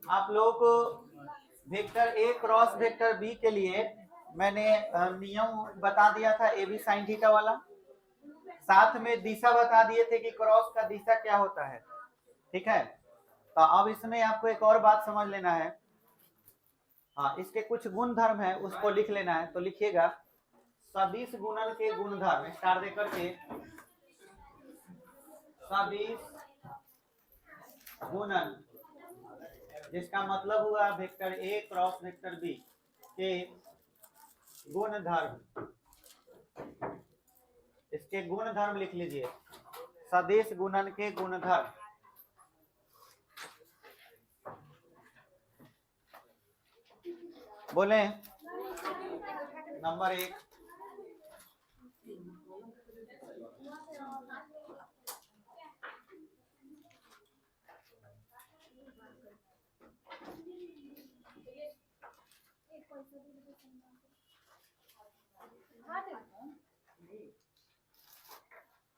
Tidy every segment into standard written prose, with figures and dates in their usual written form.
आप लोगों को vector A cross vector B के लिए मैंने नियम बता दिया था ए बी साइन थीटा वाला, साथ में दिशा बता दिए थे कि क्रॉस का दिशा क्या होता है। ठीक है, तो अब इसमें आपको एक और बात समझ लेना है। हाँ, इसके कुछ गुण धर्म है, उसको लिख लेना है। तो लिखिएगा सदिश गुणन के गुण धर्म स्टार दे करके, सदिश गुणन, जिसका मतलब हुआ vector A cross vector B के गुण धर्म। इसके गुण धर्म लिख लीजिए, सदिश गुणन के गुण धर्म। बोले नंबर 1,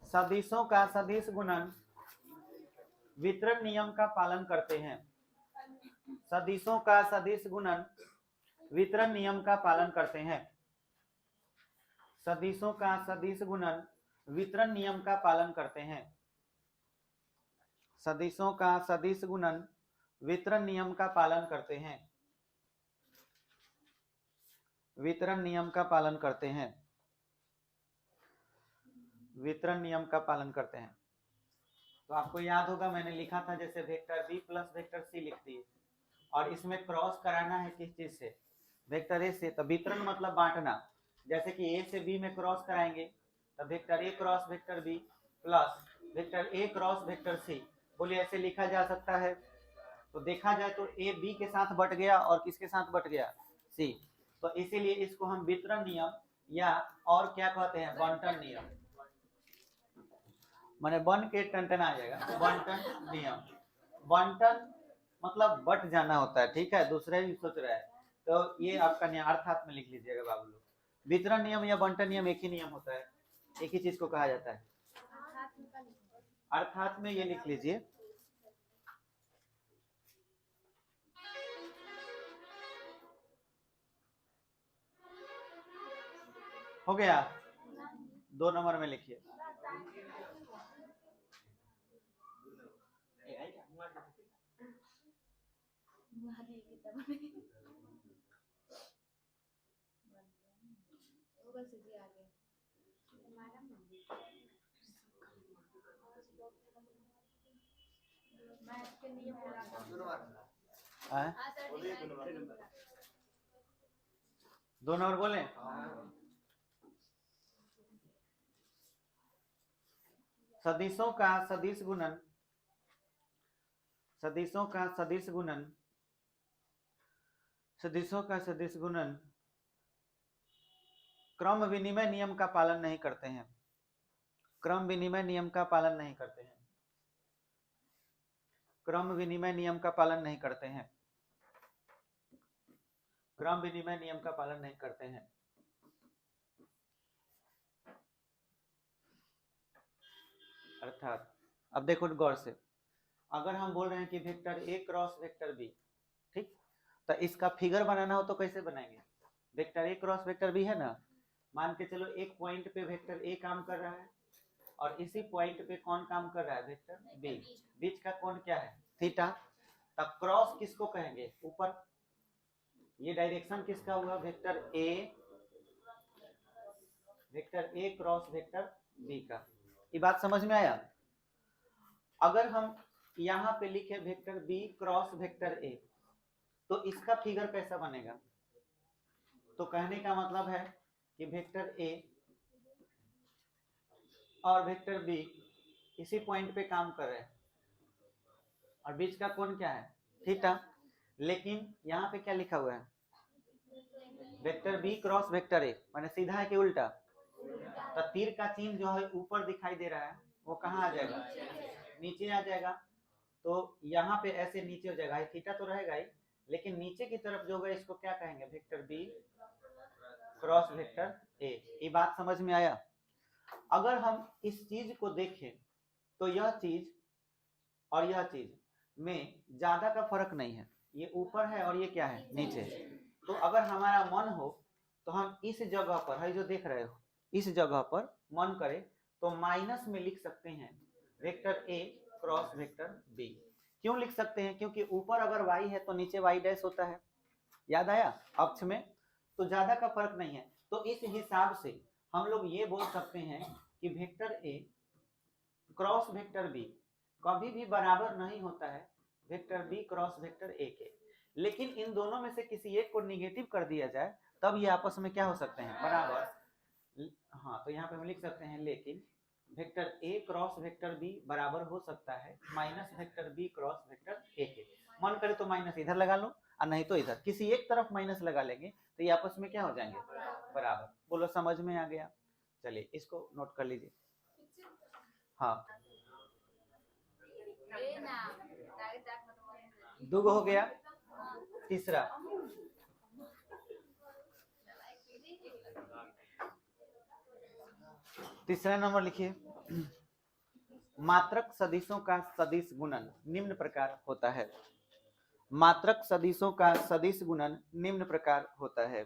सदिशों का सदिश गुणन वितरण नियम का पालन करते हैं। सदिशों का सदिश गुणन वितरण नियम का पालन करते हैं। सदिशों का सदिश गुणन वितरण नियम का पालन करते हैं। सदिशों का सदिश गुणन वितरण नियम का पालन करते हैं। वितरण नियम का पालन करते हैं। वितरण नियम का पालन करते हैं। तो आपको याद होगा मैंने लिखा था जैसे vector B plus vector C लिख दिए, और इसमें क्रॉस कराना है किस चीज से, वेक्टर ए से। तो वितरण मतलब बांटना, जैसे कि ए से बी में क्रॉस कराएंगे तो vector A cross vector B plus vector A cross vector C. बोलिए ऐसे लिखा जा सकता है। तो देखा जाए तो ए बी के साथ बट गया और किसके साथ बट गया, सी। तो इसीलिए इसको हम वितरण नियम या और क्या कहते हैं, बंटन नियम, माने बन के टन आ जाएगा, बंटन नियम। बंटन मतलब बट जाना होता है। ठीक है, दूसरे भी सोच रहा है, तो ये आपका अर्थात में लिख लीजिएगा बाबू लोग। वितरण नियम या बंटन नियम एक ही नियम होता है, एक ही चीज को कहा जाता है। अर्थात में ये लिख लीजिए। हो गया, 2 नंबर में लिखिए। दो नंबर बोले। सदिशों का सदिश गुणन, सदिशों का सदिश गुणन, सदिशों का सदिश गुणन क्रम विनिमय नियम का पालन नहीं करते हैं। क्रम विनिमय नियम का पालन नहीं करते हैं। क्रम विनिमय नियम का पालन नहीं करते हैं। क्रम विनिमय नियम का पालन नहीं करते हैं। अर्थात अब देखो गौर से, अगर हम बोल रहे हैं कि vector A cross vector B, ठीक, तो इसका फिगर बनाना हो तो कैसे बनाएंगे। Vector A cross vector B है ना, मान के चलो एक पॉइंट पे वेक्टर ए काम कर रहा है और इसी पॉइंट पे कौन काम कर रहा है, वेक्टर बी। बीच का कोण क्या है, थीटा। तब क्रॉस किसको कहेंगे, ऊपर। ये डायरेक्शन किसका हुआ, vector A cross vector B का। ये बात समझ में आया। अगर हम यहाँ पे लिखे vector B cross vector A, तो इसका फिगर कैसा बनेगा। तो कहने का मतलब है कि वेक्टर ए और वेक्टर बी इसी पॉइंट पे काम कर रहे हैं और बीच का कोण क्या है, थीटा। लेकिन यहाँ पे क्या लिखा हुआ है, vector B cross vector A, माने सीधा है कि उल्टा। तो तीर का चिन्ह जो है ऊपर दिखाई दे रहा है, वो कहाँ आ जाएगा, नीचे आ जाएगा। तो यहाँ पे ऐसे नीचे हो जाएगा, थीटा तो रहेगा ही, लेकिन नीचे की तरफ जो होगा इसको क्या कहेंगे, vector B cross vector A. ये बात समझ में आया। अगर हम इस चीज को देखें तो यह चीज और यह चीज में ज्यादा का फर्क नहीं है। ये ऊपर है और ये क्या है, नीचे। तो अगर हमारा मन हो तो हम इस जगह पर है जो देख रहे हो, इस जगह पर मन करे तो माइनस में लिख सकते हैं vector A cross vector B. क्यों लिख सकते हैं? क्योंकि ऊपर अगर y है तो नीचे y डैश होता है, याद आया, अक्ष में, तो ज्यादा का फर्क नहीं है। तो इस हिसाब से हम लोग ये बोल सकते हैं कि vector A cross vector B कभी भी बराबर नहीं होता है vector B cross vector A के। लेकिन इन दोनों में से किसी एक को निगेटिव कर दिया जाए तब ये आपस में क्या हो सकते हैं, बराबर। हाँ, तो यहाँ पे हम लिख सकते हैं लेकिन vector A cross vector B बराबर हो सकता है minus vector B cross vector A के। मन करे तो माइनस इधर लगा लो और नहीं तो इधर, किसी एक तरफ माइनस लगा लेंगे तो ये आपस में क्या हो जाएंगे, बराबर। बोलो समझ में आ गया? चलिए इसको नोट कर लीजिए। हाँ, दुगो हो गया। तीसरा, तीसरा नंबर लिखिए। मात्रक सदिशों का सदिश गुणन निम्न प्रकार होता है। मात्रक सदिशों का सदिश गुणन निम्न प्रकार होता है।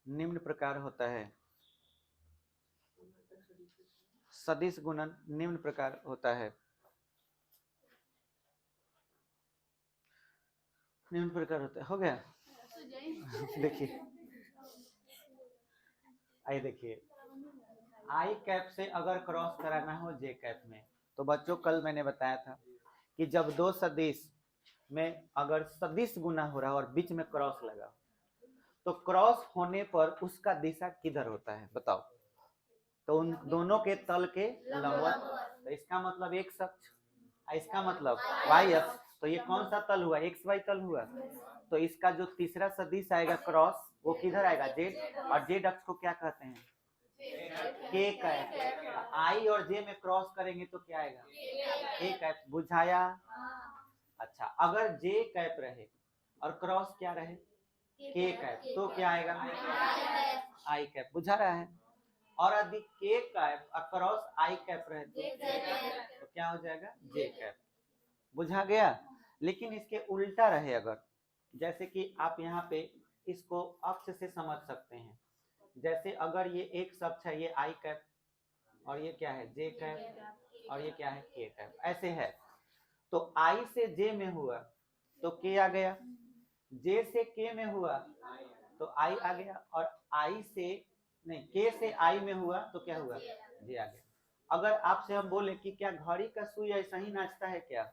निम्न प्रकार होता है। सदिश गुणन निम्न प्रकार होता है। निम्न प्रकार होता है। हो गया? देखिए, आइए देखिए, आई कैप से अगर क्रॉस कराना हो जे कैप में, तो बच्चों कल मैंने बताया था कि जब दो सदिश में अगर सदिश गुना हो रहा है और बीच में क्रॉस लगा तो क्रॉस होने पर उसका दिशा किधर होता है, बताओ? तो उन दोनों के तल के लंबवत। तो इसका मतलब एक्स अक्ष, इसका मतलब वाई अक्ष। तो ये कौन सा तल हुआ, एक्स वाई तल हुआ। तो इसका जो तीसरा सदिश आएगा क्रॉस, वो किधर आएगा, जेड। और जेड अक्ष को क्या कहते हैं, के कैप। आई और जे में क्रॉस करेंगे तो क्या आएगा, के कैप। बुझाया? अच्छा, अगर जे कैप रहे और क्रॉस क्या रहे, के कैप, तो क्या आएगा, आई कैप। बुझा रहा है? और यदि के कैप और क्रॉस आई कैप रहे तो क्या हो जाएगा, जे कैप। बुझा गया? लेकिन इसके उल्टा रहे अगर, जैसे कि आप यहाँ पे इसको अक्ष से समझ सकते हैं, जैसे अगर ये एक अक्ष है, ये आई कैप और ये क्या है, जे कैप, और ये क्या है, के कैप, ऐसे है। तो आई से जे में हुआ तो के आ गया, जे से के में हुआ तो आई आ गया, और आई से नहीं, के से आई में हुआ तो क्या हुआ, जे आ गया। अगर आपसे हम बोले कि क्या घड़ी का सुई ऐसा ही नाचता है क्या,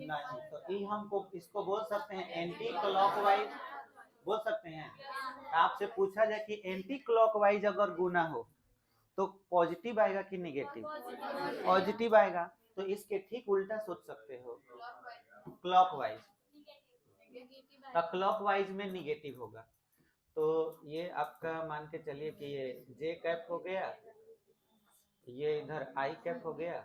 नहीं, तो ये हमको इसको बोल सकते हैं एंटी क्लॉकवाइज, बोल सकते हैं। आपसे पूछा जाए कि एंटी क्लॉकवाइज अगर गुना हो तो पॉजिटिव आएगा कि निगेटिव, पॉजिटिव आएगा। तो इसके ठीक उल्टा सोच सकते हो, क्लॉकवाइज। तो क्लॉकवाइज में निगेटिव होगा। तो ये आपका मान के चलिए कि ये जे कैप हो गया, ये इधर आई कैप हो गया,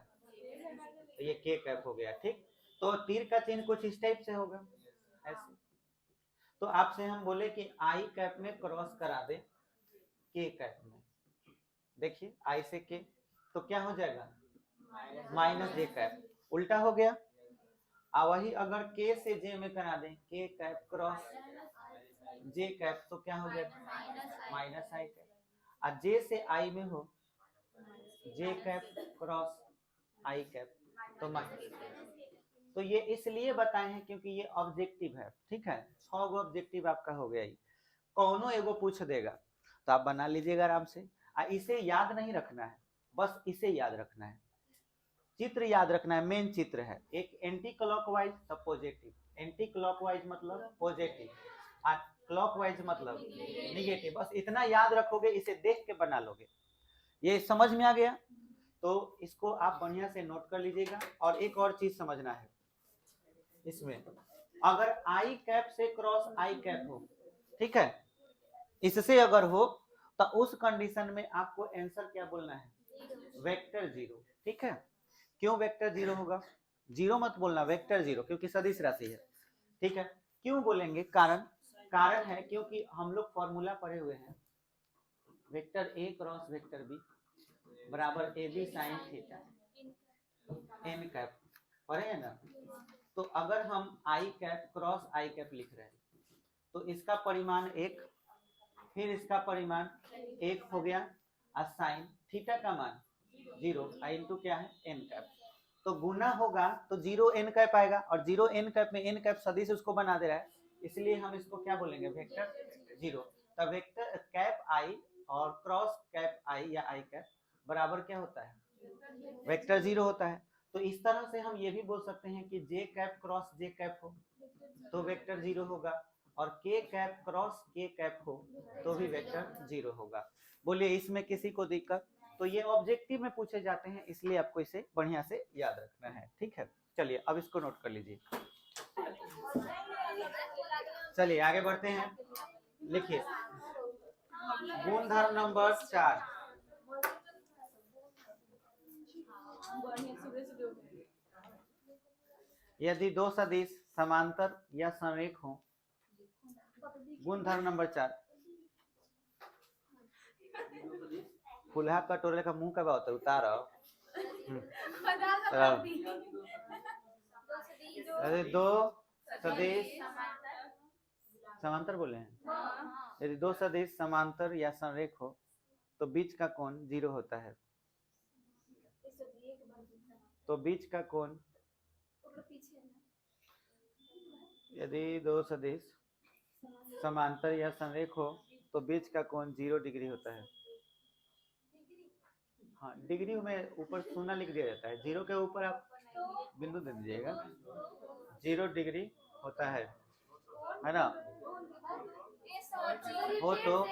ये के कैप हो गया, ठीक। तो तीर का चिन्ह कुछ इस टाइप से होगा, ऐसे। तो आपसे हम बोले कि आई कैप में क्रॉस करा दे के कैप में, देखिए आई से के, तो क्या हो जाएगा, माइनस जे कैप। उल्टा हो गया। और वही अगर के से जे में करा दें, के कैप क्रॉस जे कैप, तो क्या हो जाएगा, माइनस आई कैप। और जे से आई में हो, जे कैप क्रॉस आई कैप, तो तो ये इसलिए बताए हैं क्योंकि ये ऑब्जेक्टिव है, ठीक है। 6 गो ऑब्जेक्टिव आपका हो गया। कौनो एगो पूछ देगा तो आप बना लीजिएगा आराम से। इसे याद नहीं रखना है, बस इसे याद रखना है, चित्र याद रखना है, मेन चित्र है। एक एंटी क्लॉकवाइज तब पॉजिटिव, एंटी क्लॉकवाइज मतलब पॉजिटिव, और क्लॉकवाइज मतलब निगेटिव। बस इतना याद रखोगे, इसे देख के बना लोगे। ये समझ में आ गया? तो इसको आप बढ़िया से नोट कर लीजिएगा। और एक और चीज समझना है इसमें, अगर आई कैप से क्रॉस आई कैप हो, ठीक है, इससे अगर हो तो उस कंडीशन में आपको आंसर क्या बोलना है, वेक्टर जीरो, ठीक है। क्यों वेक्टर जीरो होगा, जीरो मत बोलना, वेक्टर जीरो, क्योंकि सदिश राशि है, ठीक है। क्यों बोलेंगे, कारण है क्योंकि हम लोग फॉर्मूला पढ़े हुए हैं, vector A cross vector B बराबर A B sine theta, N cap, पढ़े ना। तो अगर हम I cap cross I cap लिख रहे हैं तो इसका परिमाण 1, फिर इसका परिमाण 1 हो गया, और साइन थीटा का मान 0 इंटू क्या है एन कैप, तो गुना होगा तो 0 एन कैप आएगा, और 0 एन कैप में एन कैप सदिश उसको बना दे रहा है, इसलिए हम इसको क्या बोलेंगे वेक्टर 0। तब वेक्टर कैप आई और क्रॉस कैप आई या आई कैप बराबर क्या होता है वेक्टर 0 होता है। तो इस तरह से हम ये भी बोल सकते हैं कि जे कैप क्रॉस जे कैप हो तो वेक्टर 0 होगा, और के कैप क्रॉस के कैप हो तो भी वेक्टर 0 होगा। बोलिए इसमें किसी को दिक्कत? तो ये ऑब्जेक्टिव में पूछे जाते हैं, इसलिए आपको इसे बढ़िया से याद रखना है, ठीक है। चलिए अब इसको नोट कर लीजिए। चलिए आगे बढ़ते हैं, लिखिए गुणधर्म नंबर 4। यदि दो सदिश समांतर या संरेख हो, गुणधर्म नंबर 4। फुलहा कटोरे का मुंह कब होता है उतारो। यदि दो सदिश समांतर बोले हैं, यदि दो सदिश समांतर या संरेख हो तो बीच का कोण 0 होता है। तो बीच का कोण, यदि दो सदिश समांतर या संरेख हो तो बीच का कोण 0 डिग्री होता है। हाँ डिग्री में ऊपर शून्य लिख दिया जाता है, 0 के ऊपर आप बिंदु दे दीजिएगा, 0 डिग्री होता है ना। हो तो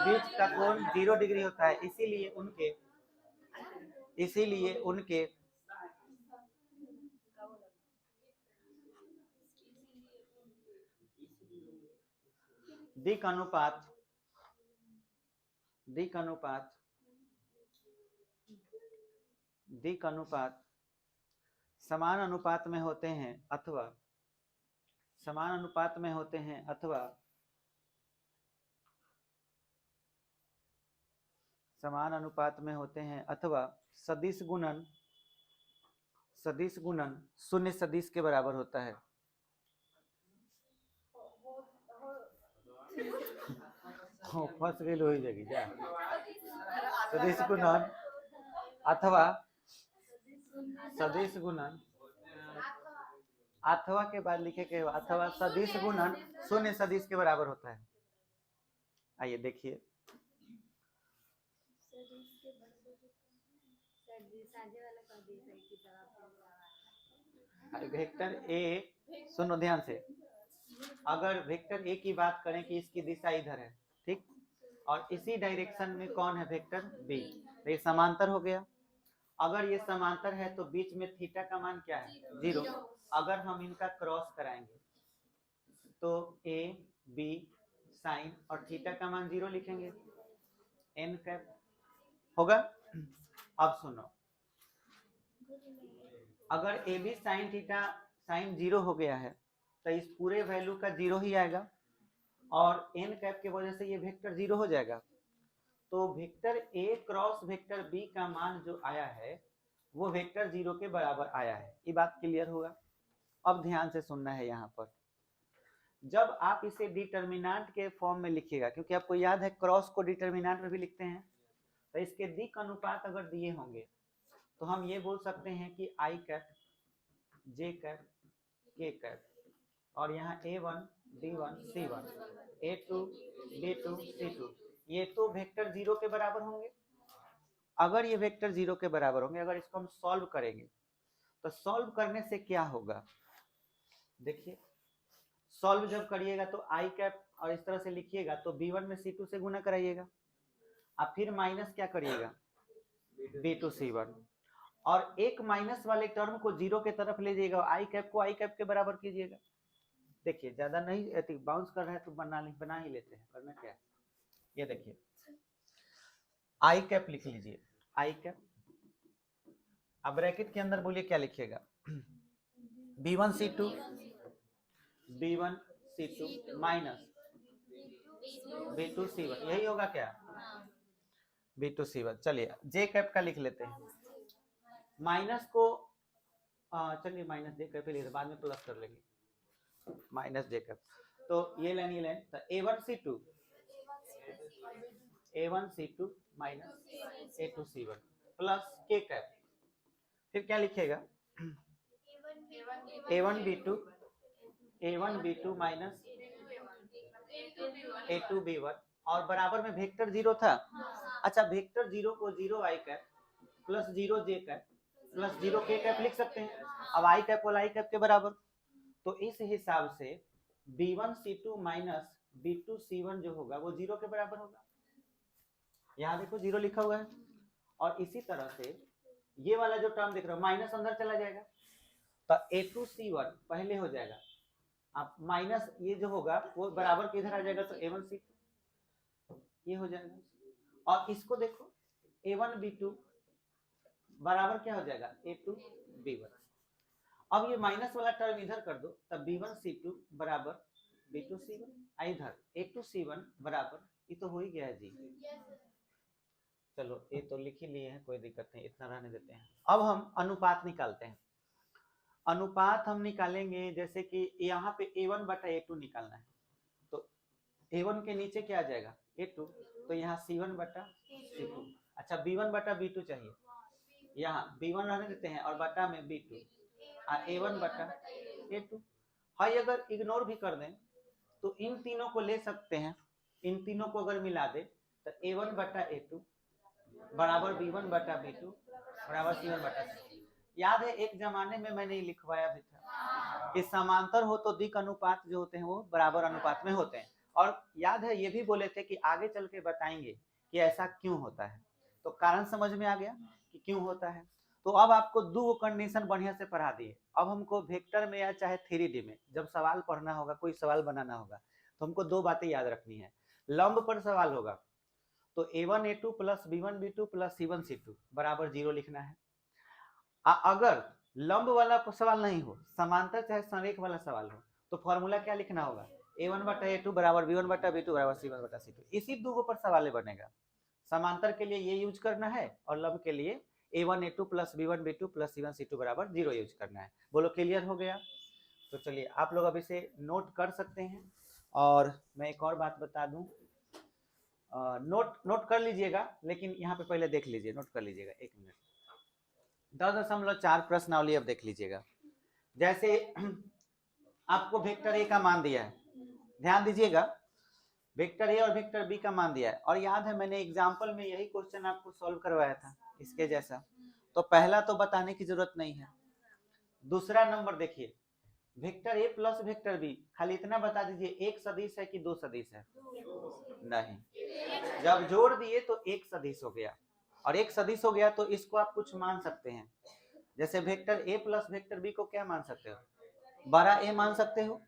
बीच का कोण 0 डिग्री होता है, इसीलिए उनके दिक अनुपात समान अनुपात में होते हैं अथवा समान अनुपात में होते हैं अथवा सदिश गुणन शून्य सदिश के बराबर होता है। फंस गई हो जाएगी क्या? सदिश गुणन अथवा सदिश गुणन, अथवा के बाद लिखे के अथवा सदिश गुणन शून्य सदिश के बराबर होता है। आइए देखिए, वेक्टर ए, सुनो ध्यान से, अगर वेक्टर ए की बात करें कि इसकी दिशा इधर है, ठीक, और इसी डायरेक्शन में कौन है वेक्टर बी, तो ये समांतर हो गया। अगर ये समांतर है तो बीच में थीटा का मान क्या है 0। अगर हम इनका क्रॉस कराएंगे तो ए बी साइन और थीटा का मान 0 लिखेंगे, एन कैप होगा। अब सुनो, अगर A B sine theta sine 0 हो गया है तो इस पूरे वैल्यू का 0 ही आएगा, और एन कैप की वजह से ये वेक्टर 0 हो जाएगा। तो vector A cross vector B का मान जो आया है वो वेक्टर 0 के बराबर आया है। ये बात क्लियर होगा। अब ध्यान से सुनना है, यहाँ पर जब आप इसे डिटर्मिनेंट के फॉर्म में लिखिएगा, क्योंकि आपको याद है क्रॉस को डिटर्मिनेंट में भी लिखते हैं, तो इसके दिक अनुपात अगर दिए होंगे तो हम ये बोल सकते हैं कि आई कैप जे कैप के कैप, और यहाँ A1 B1 C1 A2 B2 C2, ये तो वेक्टर 0 के बराबर होंगे। अगर ये वेक्टर 0 के बराबर होंगे, अगर इसको हम सॉल्व करेंगे तो सॉल्व करने से क्या होगा, देखिए सॉल्व जब करिएगा तो आई कैप और इस तरह से लिखिएगा तो B1 में C2 से गुना कराइएगा, अब फिर माइनस क्या करिएगा B2 C1, और एक माइनस वाले टर्म को 0 के तरफ ले जाइएगा, आई कैप को आई कैप के बराबर कीजिएगा। देखिए ज्यादा नहीं बाउंस कर रहा है तो बना ही लेते हैं, करना क्या है, ये देखिए आई कैप लिख लीजिए, आई कैप, अब ब्रैकेट के अंदर बोलिए क्या लिखिएगा B1 C2 minus B2 C1, यही होगा क्या। B2C1। चलिए जे कैप का लिख लेते हैं, माइनस को चलिए माइनस जे कैप ले, बाद में प्लस कर लेंगे, माइनस जे कैप। तो ये लाइन तो A1C2 माइनस A2C1 प्लस के कैप, फिर क्या लिखेगा A1B2 माइनस A2B1 और बराबर में वेक्टर जीरो था। अच्छा वेक्टर जीरो को जीरो आई कैप प्लस जीरो जे कैप प्लस जीरो के कैप लिख सकते हैं। अब आई कैप वाला आई कैप के बराबर, तो इस हिसाब से B1C2 माइनस B2C1 जो होगा वो जीरो के बराबर होगा। यहाँ देखो जीरो लिखा हुआ है। और इसी तरह से ये वाला जो टर्म दिख रहा है माइनस अंदर चला जाएगा, तो A2C1 पहले हो जाएगा, अब माइनस ये जो होगा वो बराबर किधर आ जाएगा, तो A1C2 ये हो जाएगा। और इसको देखो A1B2 बराबर क्या हो जाएगा, A2B1। अब ये माइनस वाला टर्म इधर कर दो, तब B1C2 बराबर B2C1, इधर A2C1 बराबर, ये तो हो ही गया है जी। चलो ये तो लिख ही लिए हैं, कोई दिक्कत नहीं, इतना रहने देते हैं। अब हम अनुपात निकालते हैं। अनुपात हम निकालेंगे, जैसे कि यहाँ पे A1 बटा A2 निकालना है, तो A1 के नीचे क्या आ जाएगा, A2, तो यहाँ C1 बटा C2। अच्छा B1 बटा B2 चाहिए, यहाँ B1 रहने देते हैं और बटा में B2, A1 बटा A2। हाई अगर इग्नोर भी कर दें तो इन तीनों को ले सकते हैं, इन तीनों को अगर मिला दे तो A1 बटा A2 बराबर B1 बटा B2 बराबर C1 बटा C2। याद है एक जमाने में मैंने लिखवाया भी था कि समांतर हो तो दिक् अनुपात जो होते हैं वो बराबर अनुपात में होते हैं, और याद है ये भी बोले थे कि आगे चल के बताएंगे कि ऐसा क्यों होता है। तो कारण समझ में आ गया कि क्यों होता है। तो अब आपको दो कंडीशन बढ़िया से पढ़ा दिए। अब हमको वेक्टर में या चाहे 3D में जब सवाल पढ़ना होगा, कोई सवाल बनाना होगा, तो हमको दो बातें याद रखनी है। लंब पर सवाल होगा तो A1A2 plus B1B2 plus C1C2 बराबर 0 लिखना है। अगर लंब वाला सवाल नहीं हो, समांतर चाहे संरेख वाला सवाल हो, तो फॉर्मूला क्या लिखना होगा, A1 बटा A2 बराबर B1 बटा B2 बराबर C1 बटा C2। इसी दो पर सवाल बनेगा। समांतर के लिए ये यूज करना है और लंब के लिए A1A2 plus B1B2 plus C1C2 बराबर 0 यूज करना है। बोलो क्लियर हो गया। तो चलिए आप लोग अब इसे नोट कर सकते हैं। और मैं एक और बात बता दूं, नोट कर लीजिएगा, लेकिन यहाँ पे पहले देख लीजिए, नोट कर लीजिएगा 1 मिनट। 10.4 प्रश्नावली अब देख लीजिएगा। जैसे आपको वेक्टर ए का मान दिया है, ध्यान दीजिएगा, वेक्टर ए और वेक्टर बी का मान दिया है, और याद है मैंने एग्जाम्पल में यही क्वेश्चन आपको सॉल्व करवाया था इसके जैसा। तो पहला तो बताने की जरूरत नहीं है। दूसरा नंबर देखिए, vector A plus vector B, खाली इतना बता दीजिए एक सदिश है कि दो सदिश है, नहीं, जब जोड़ दिए तो एक सदिश हो गया, और एक सदिश हो गया तो इसको आप कुछ मान सकते हैं। जैसे vector A plus vector B को क्या मान सकते हो, बड़ा ए मान सकते हो,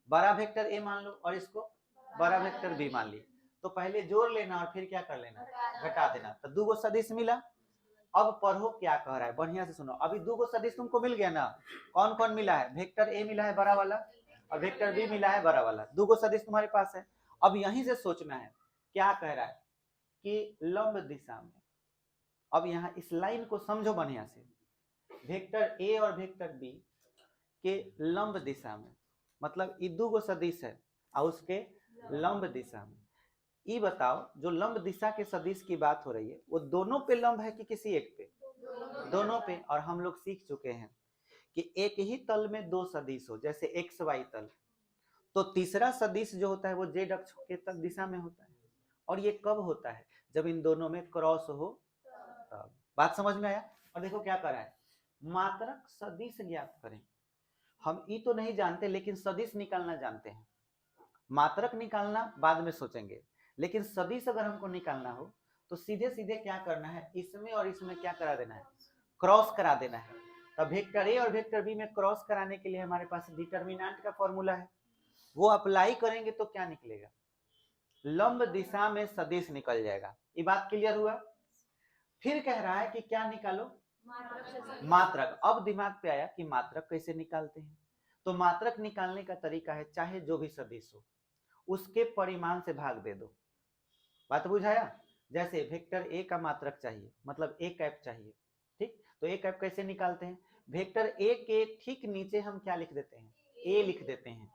बड़ा वेक्टर ए मान लो और इसको बड़ा वेक्टर बी मान लिए। तो पहले जोड़ लेना और फिर क्या कर लेना, घटा देना, तो दो सदिश मिला। अब पढ़ो क्या कह रहा है, बढ़िया से सुनो। अभी दो सदिश तुमको मिल गया ना, कौन कौन मिला है, वेक्टर ए मिला है बड़ा वाला और वेक्टर बी मिला है बड़ा वाला, दो सदिश तुम्हारे पास है। अब यहीं से सोचना है क्या कह रहा है कि लंब दिशा में। अब यहाँ इस लाइन को समझो बढ़िया से, वेक्टर ए और वेक्टर बी के लंब दिशा में, मतलब ये दो सदिश है और उसके लंब दिशा में। ये बताओ जो लंब दिशा के सदिश की बात हो रही है वो दोनों पे लंब है कि किसी एक पे, दोनों पे। और हम लोग सीख चुके हैं कि एक ही तल में दो सदिश हो, जैसे एक्स वाई तल, तो तीसरा सदिश जो होता है वो जेड अक्ष के दिशा में होता है। और ये कब होता है, जब इन दोनों में क्रॉस हो तब। बात समझ में आया। और देखो क्या कर रहा है, मात्रक सदिश ज्ञात करें। हम ये तो नहीं जानते लेकिन सदिश निकालना जानते हैं, मात्रक निकालना बाद में सोचेंगे, लेकिन सदिश अगर हमको निकालना हो तो सीधे सीधे क्या करना है, इसमें और इसमें क्या करा देना है, क्रॉस करा देना है। तब वेक्टर ए और वेक्टर बी में क्रॉस कराने के लिए हमारे पास डिटर्मिनेंट का फॉर्मूला है, वो अप्लाई करेंगे तो क्या निकलेगा, लंब दिशा में सदिश निकल जाएगा। ये बात क्लियर हुआ। फिर कह रहा है कि क्या निकालो, मात्रक। अब दिमाग पे आया कि मात्रक कैसे निकालते हैं। तो मात्रक निकालने का तरीका है, चाहे जो भी सदिश हो उसके परिमाण से भाग दे दो। बात बुझाया। जैसे वेक्टर ए का मात्रक चाहिए, मतलब ए कैप चाहिए, ठीक। तो ए कैप कैसे निकालते हैं, वेक्टर ए के ठीक नीचे हम क्या लिख देते हैं, ए लिख देते हैं।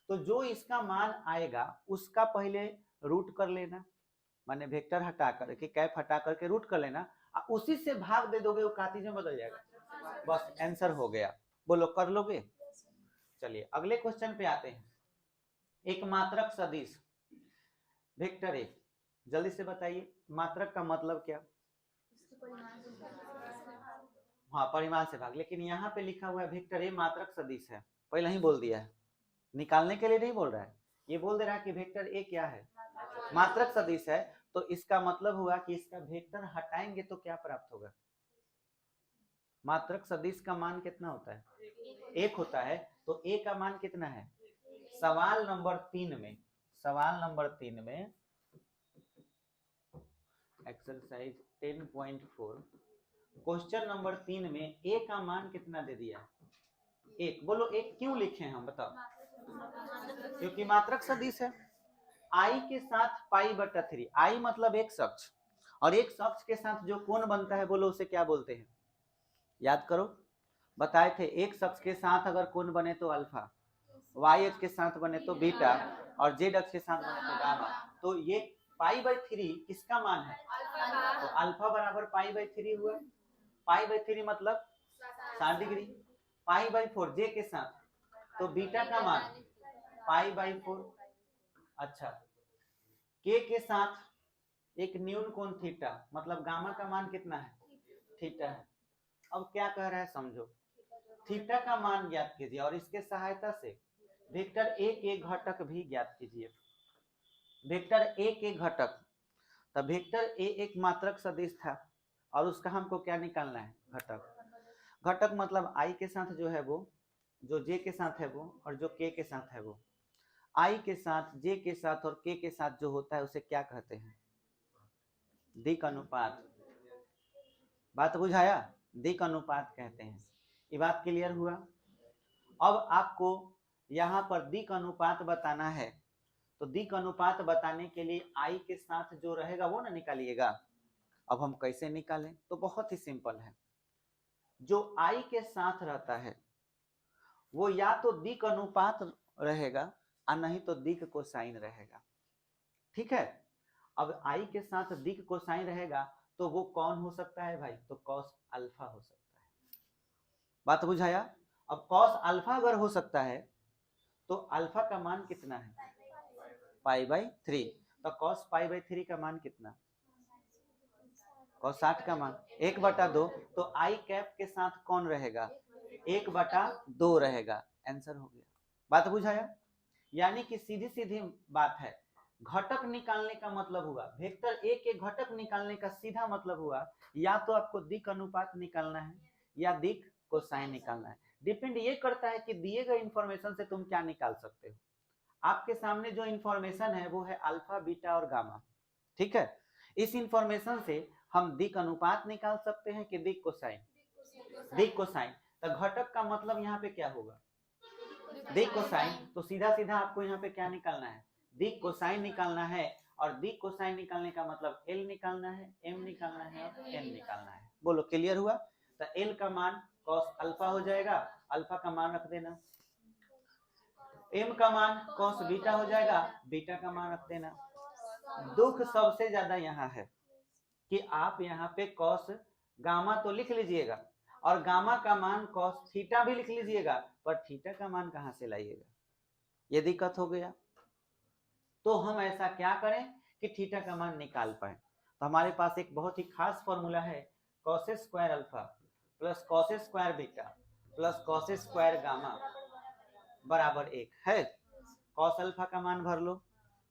तो जो इसका मान आएगा उसका पहले रूट कर लेना, माने वेक्टर हटा करके कैप हटा करके रूट कर लेना, उसी से भाग दे दोगे, वो कातीज में बदल जाएगा, बस आंसर हो गया। बोलो कर लोगे। चलिए अगले क्वेश्चन पे आते हैं। एक मात्रक सदिश वेक्टर ए, जल्दी से बताइए मात्रक का मतलब क्या। हाँ परिमाण से भाग, लेकिन यहाँ पे लिखा हुआ है वेक्टर ए मात्रक सदिश है, पहले ही बोल दिया है, निकालने के लिए नहीं बोल रहा है, ये बोल दे रहा है कि वेक्टर ए क्या है, मात्रक सदिश है। तो इसका मतलब हुआ कि इसका वेक्टर हटाएंगे तो क्या प्राप्त होगा, मात्रक सदिश का मान कितना होता है, 1 होता है। तो ए का मान कितना है, सवाल नंबर 3 में, सवाल नंबर 3 में एक्सरसाइज 10.4 क्वेश्चन नंबर 3 में ए का मान कितना दे दिया, 1। बोलो 1 क्यों लिखे हम बताओ, क्योंकि मात्रक सदिश है। आई के साथ π/3, आई मतलब एक शख्स, और एक शख्स के साथ जो कोण बनता है बोलो उसे क्या बोलते हैं, याद करो, बताए थे एक शख्स के साथ अगर कोण बने तो अल्फा, वाई अक्ष के साथ बने तो बीटा, और जेड अक्ष के साथ बने तो गामा। तो ये π/3 किसका मान है, तो अल्फा बराबर π/3 हुआ, π/3 मतलब 60 डिग्री, π/4 जे के साथ, तो बीटा का मान π/4। अच्छा के साथ एक न्यून कोण थीटा, मतलब गामा का मान कितना है, थीटा है। अब क्या कह रहा है समझो, थीटा का मान ज्ञात कीजिए और इसके सहायता से वेक्टर ए के घटक भी ज्ञात कीजिए। वेक्टर ए के घटक, तब वेक्टर ए एक मात्रक सदिश था और उसका हमको क्या निकालना है, घटक। घटक मतलब आई के साथ जो है वो, जो जे के साथ है वो, और जो के साथ है वो। आई के साथ, जे के साथ और के साथ जो होता है उसे क्या कहते हैं, दिक् अनुपात। बात बुझाया, दिक् अनुपात कहते हैं। ये बात क्लियर हुआ। अब आपको यहाँ पर दिक् अनुपात बताना है, तो दिक् अनुपात बताने के लिए आई के साथ जो रहेगा वो ना निकालिएगा। अब हम कैसे निकालें, तो बहुत ही सिंपल है। जो आई के साथ रहता है वो या तो दिक् अनुपात रहेगा और नहीं तो दिक् कोसाइन रहेगा, ठीक है। अब आई के साथ दिक् कोसाइन रहेगा तो वो कौन हो सकता है भाई, तो कॉस अल्फा हो सकता है। बात बुझाया। अब कॉस अल्फा अगर हो सकता है तो अल्फा का मान कितना है, π/3। तो कॉस π/3 का मान कितना, कॉस 60 का मान 1/2। तो आई कैप के साथ कौन रहेगा, 1/2 रहेगा, आंसर हो गया। बात बुझाया। यानी कि सीधी सीधी बात है, घटक निकालने का मतलब हुआ, वेक्टर ए के घटक निकालने का सीधा मतलब हुआ या तो आपको दिक् अनुपात निकालना है या दिक् कोसाइन निकालना है। डिपेंड ये करता है कि दिए गए इंफॉर्मेशन से तुम क्या निकाल सकते हो। आपके सामने जो इंफॉर्मेशन है वो है अल्फा, बीटा और गामा, ठीक है। इस इंफॉर्मेशन से हम दिक् अनुपात निकाल सकते हैं कि दिक् कोसाइन, दिक् कोसाइन। तो घटक का मतलब यहाँ पे क्या होगा, दिक् कोसाइन। तो सीधा सीधा आपको यहाँ पे क्या निकालना है, दिक् कोसाइन निकालना है। और दिक् कोसाइन निकालने का मतलब एल निकालना है, एम निकालना है और एन निकालना है। बोलो क्लियर हुआ। तो एल का मान कॉस अल्फा हो जाएगा, अल्फा का मान रख देना। एम का मान कॉस बीटा हो जाएगा, बीटा का मान रख देना। दुख सबसे ज्यादा यहाँ है कि आप यहाँ पे कॉस गामा तो लिख लीजिएगा और गामा का मान कॉस थीटा भी लिख लीजिएगा, पर थीटा का मान कहाँ से लाइएगा, ये दिक्कत हो गया। तो हम ऐसा क्या करें कि थीटा का मान निकाल पाए। तो हमारे पास एक बहुत ही खास फॉर्मूला है, cos square alpha plus cos square beta plus cos square gamma बराबर 1 है। कॉस अल्फा का मान भर लो,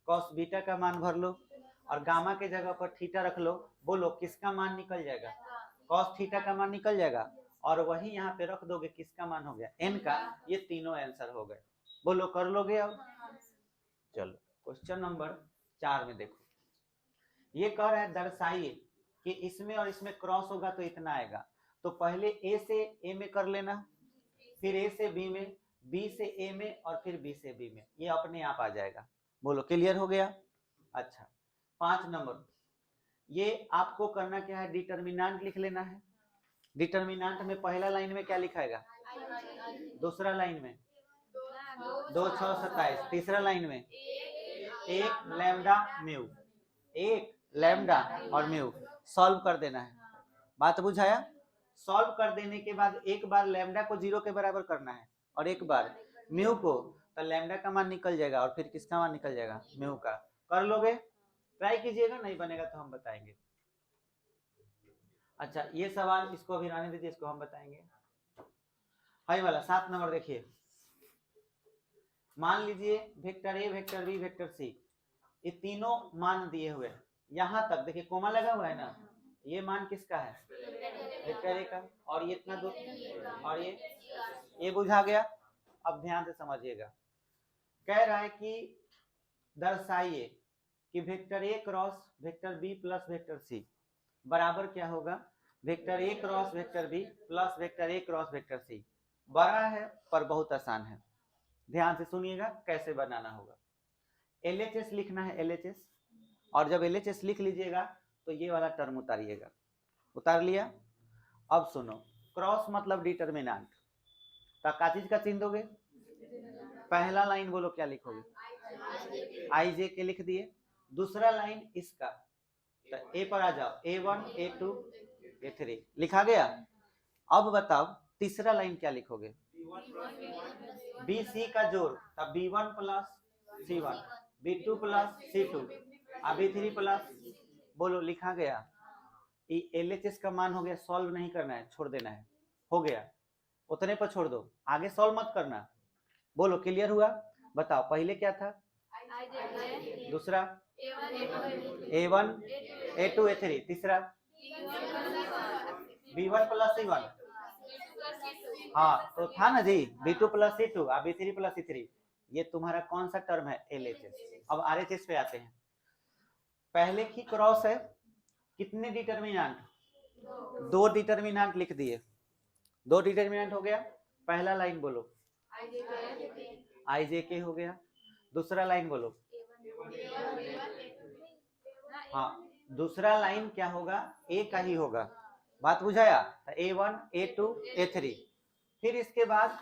कॉस बीटा का मान भर लो और गामा के जगह पर थीटा रख लो। बोलो किसका मान निकल जाएगा, कॉस थीटा का मान निकल जाएगा। और वही यहाँ पे रख दोगे, किसका मान हो गया, एन का। ये तीनों आंसर हो गए। बोलो कर लोगे अब। चलो क्वेश्चन नंबर 4 में देखो, ये कह रहा है दर्शाइए कि इसमें और इसमें क्रॉस होगा तो इतना आएगा। तो पहले ए से ए में कर लेना, फिर ए से बी में, बी से ए में और फिर बी से बी में, ये अपने आप आ जाएगा। बोलो क्लियर हो गया। अच्छा 5 नंबर, ये आपको करना क्या है, डिटर्मिनेंट लिख लेना है। डिटर्मिनेंट में पहला लाइन में क्या लिखाएगा, दूसरा लाइन में 2 6 27, तीसरा लाइन में 1 लैम्डा म्यू, 1 लैम्डा और म्यू। सॉल्व कर देना है, बात बुझाया। सॉल्व कर देने के बाद एक बार लैम्डा को 0 के बराबर करना है और एक बार म्यू को, तो लैम्डा का मान निकल जाएगा और फिर किसका मान निकल जाएगा, म्यू का। कर लोगे, ट्राई कीजिएगा, नहीं बनेगा तो हम बताएंगे। अच्छा ये सवाल इसको अभी रहने दीजिए, इसको हम बताएंगे। हाई वाला 7 नंबर देखिए, मान लीजिए vector A, vector B, vector C, ये तीनों मान दिए हुए हैं। यहां तक देखिए कोमा लगा हुआ है ना, ये मान किसका है, वेक्टर ए का, और ये इतना दूर, और ये बुझा गया। अब ध्यान से समझिएगा, कह रहा है कि दर्शाइए कि vector A cross vector B plus vector C बराबर क्या होगा, vector A cross vector B plus vector A cross vector C. बड़ा है पर बहुत आसान है, ध्यान से सुनिएगा कैसे बनाना होगा। LHS लिखना है, LHS, और जब LHS लिख लीजिएगा तो ये वाला टर्म उतारिएगा। उतार लिया। अब सुनो, क्रॉस मतलब डिटर्मिनेंट, तो का चीज का चिन्ह दोगे, पहला लाइन बोलो क्या लिखोगे, IJ के लिख दिए। दूसरा लाइन इसका, तो ए पर आ जाओ, A1 A2 A3 लिखा गया। अब बताओ तीसरा लाइन क्या लिखोगे, BC का जोड़, तब B1 plus C1, B2 plus C2, B3 plus, बोलो लिखा गया। LHS का मान हो गया, सॉल्व नहीं करना है, छोड़ देना है, हो गया, उतने पर छोड़ दो, आगे सॉल्व मत करना। बोलो क्लियर हुआ, बताओ पहले क्या था, दूसरा A1 A2 A3, तीसरा B1 प्लस C1, हाँ तो था ना जी, B2 plus C2, B3 plus C3। ये तुम्हारा कौन सा टर्म है, LHS। अब RHS पे आते हैं। पहले की क्रॉस है, कितने डिटर्मिनेंट, 2 डिटर्मिनेंट लिख दिए, 2 डिटर्मिनेंट हो गया। पहला लाइन बोलो IJK हो गया, दूसरा लाइन बोलो, हाँ दूसरा लाइन क्या होगा, A का ही होगा, बात बुझाया। A1 A2 A3, फिर इसके बाद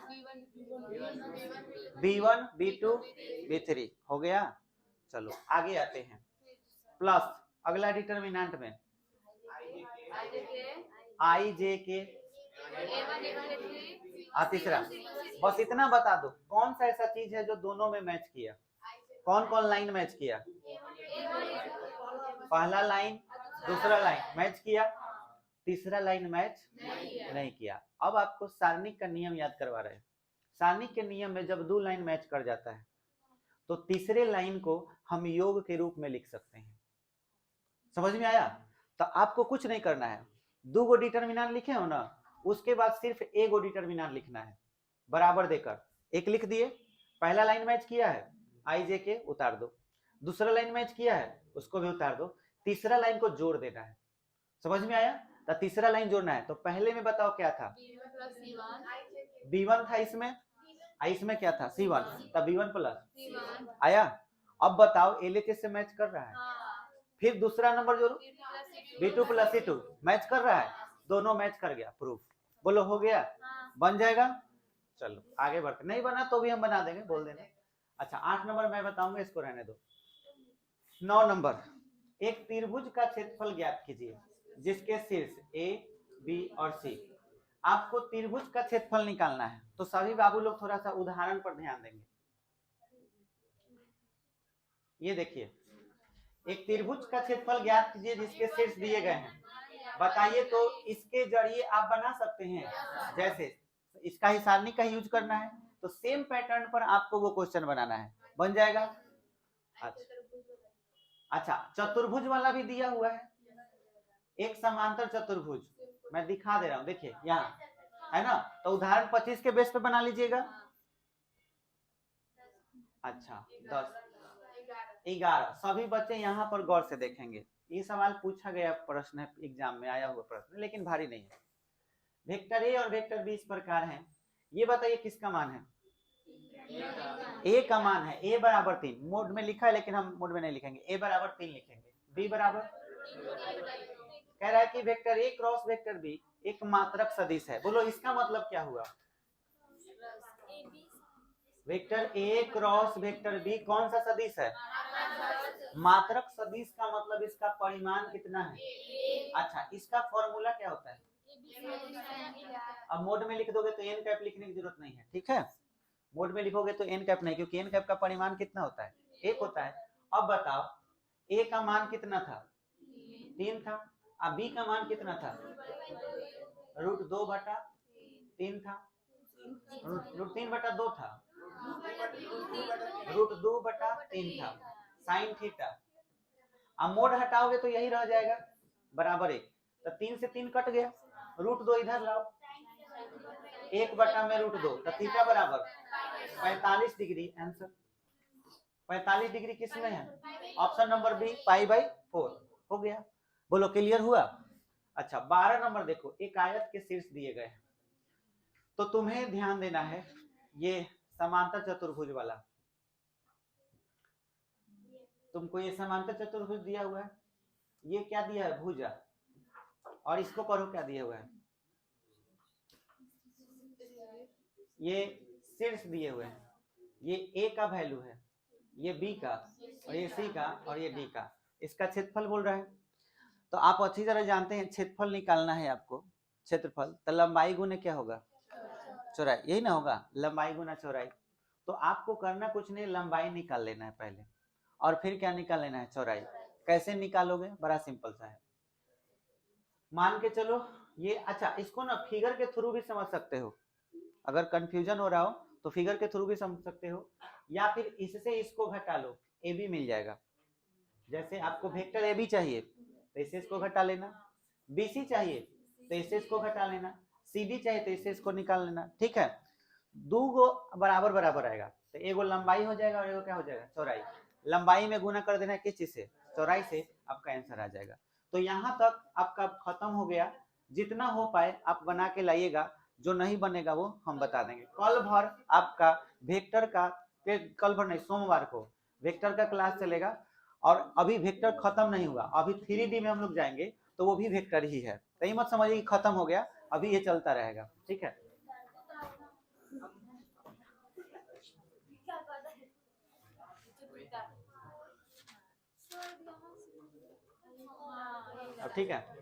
B1 B2 B3 हो गया। चलो आगे आते हैं, प्लस अगला डिटर्मिनेंट में IJK, तीसरा, बस इतना बता दो कौन सा ऐसा चीज है जो दोनों में मैच किया, कौन कौन लाइन मैच किया, पहला लाइन दूसरा लाइन मैच किया, तीसरा लाइन मैच नहीं किया। अब आपको सारणिक का नियम याद करवा रहे हैं। सारणिक के नियम में जब 2 लाइन मैच कर जाता है तो तीसरे लाइन को हम योग के रूप में लिख सकते हैं। समझ में आया? तो आपको कुछ नहीं करना है, 2 गो डिटर्मिनेंट लिखे हो ना, उसके बाद सिर्फ 1 गो डिटर्मिनेंट लिखना है बराबर देकर। एक लिख दिए, पहला लाइन मैच किया है IJK उतार दो, दूसरा लाइन मैच किया है उसको भी उतार दो, तीसरा लाइन को जोड़ देना है। समझ में आया? तो तीसरा लाइन जोड़ना है। तो पहले में बताओ क्या था, B1 था, इसमें क्या था C1, तब B1 प्लस आया। अब बताओ LHS से मैच कर रहा है, फिर दूसरा नंबर जोड़ो, B2 प्लस C2 मैच कर रहा है, दोनों मैच कर गया, प्रूफ। बोलो हो गया, बन जाएगा। चलो आगे बढ़ते, नहीं बना तो भी हम बना देंगे, बोल देना। अच्छा 8 नंबर मैं बताऊंगा, इसको रहने दो। 9 नंबर, एक त्रिभुज का क्षेत्रफल ज्ञात कीजिए जिसके शीर्ष A, B और C। आपको त्रिभुज का क्षेत्रफल निकालना है, तो सभी बाबू लोग थोड़ा सा उदाहरण पर ध्यान देंगे। ये देखिए, एक त्रिभुज का क्षेत्रफल ज्ञात कीजिए जिसके शीर्ष दिए गए हैं, बताइए। तो इसके जरिए आप बना सकते हैं, जैसे इसका ही सारणी का यूज करना है तो सेम पैटर्न पर आपको वो क्वेश्चन बनाना है, बन जाएगा। अच्छा चतुर्भुज वाला भी दिया हुआ है, एक समांतर चतुर्भुज मैं दिखा दे रहा हूं, देखिए यहाँ है ना। तो उदाहरण 25 के बेस पे बना लीजिएगा। अच्छा 10 11, सभी बच्चे यहाँ पर गौर से देखेंगे। ये सवाल पूछा गया प्रश्न है, एग्जाम में आया हुआ प्रश्न, लेकिन भारी नहीं है। वेक्टर ए और वेक्टर बी इस प्रकार हैं, ये बताइए किसका मान है, ए का मान है। ए बराबर 3 मोड में लिखा है, लेकिन हम मोड में नहीं लिखेंगे, ए बराबर 3 लिखेंगे, बी बराबर कह रहा है कि vector A cross vector B एक मात्रक सदिश है। बोलो इसका मतलब क्या हुआ? Vector A cross vector B कौन सा सदिश है? मात्रक सदिश का मतलब इसका परिमाण कितना है? अच्छा, इसका फॉर्मूला क्या होता है? अब मोड में लिख दोगे तो एन कैप लिखने की जरूरत नहीं है, ठीक है। मोड में लिखोगे तो एन कैप नहीं, क्योंकि एन कैप का परिमाण कितना होता है? 1 होता है। अब बताओ ए का मान कितना था? 3 था। अब बी का मान कितना था? √2/3 था। √3/2 था। √2/3 था साइन थीटा। अब मोड हटाओगे तो यही रह जाएगा बराबर 1। तो 3 से 3 कट गया, √2 इधर लाओ, 1/√2 तो थीटा बराबर 45 डिग्री। आंसर 45 डिग्री किसमें है? ऑप्शन नंबर बी, π/4 हो गया। बोलो क्लियर हुआ? अच्छा 12 नंबर देखो, एक आयत के शीर्ष दिए गए हैं, तो तुम्हें ध्यान देना है ये समांतर चतुर्भुज वाला। तुमको ये समांतर चतुर्भुज दिया हुआ है, ये क्या दिया है? भुजा। और इसको पढ़ो क्या दिया हुआ है? ये शीर्ष दिए हुए हैं, ये ए का वैल्यू है, ये बी का, और ये सी का, और ये डी का। इसका क्षेत्रफल बोल रहा है। तो आप अच्छी तरह जानते हैं क्षेत्रफल निकालना है आपको। क्षेत्रफल तो लंबाई गुने क्या होगा? चौड़ाई, यही ना होगा, लंबाई गुना चौड़ाई। तो आपको करना कुछ नहीं, लंबाई निकाल लेना है पहले, और फिर क्या निकाल लेना है? चौड़ाई। कैसे निकालोगे? बड़ा सिंपल सा है। मान के चलो ये, अच्छा इसको ना फिगर के थ्रू भी समझ सकते हो, अगर कंफ्यूजन हो रहा हो तो फिगर के थ्रू भी समझ सकते हो, या फिर इससे इसको घटा लो, ए बी मिल जाएगा। जैसे आपको वेक्टर ए बी चाहिए तो इससे इसको घटा लेना, बी सी चाहिए तो इससे इसको घटा लेना, सी डी चाहिए तो इससे इसको निकाल लेना, ठीक है। दो गो बराबर बराबर आएगा तो एगो लंबाई हो जाएगा और एगो क्या हो जाएगा? चौड़ाई। लंबाई में गुना कर देना किस चीज से? चौड़ाई से, आपका आंसर आ जाएगा। तो यहाँ तक आपका खत्म हो गया। जितना हो पाए आप बना के लाइएगा, जो नहीं बनेगा वो हम बता देंगे। कल भर आपका वेक्टर का, कल भर नहीं सोमवार को वेक्टर का क्लास चलेगा, और अभी वेक्टर खत्म नहीं हुआ, अभी 3D में हम लोग जाएंगे तो वो भी वेक्टर ही है। तो ये मत समझिए कि खत्म हो गया, अभी ये चलता रहेगा, ठीक है। अब ठीक है।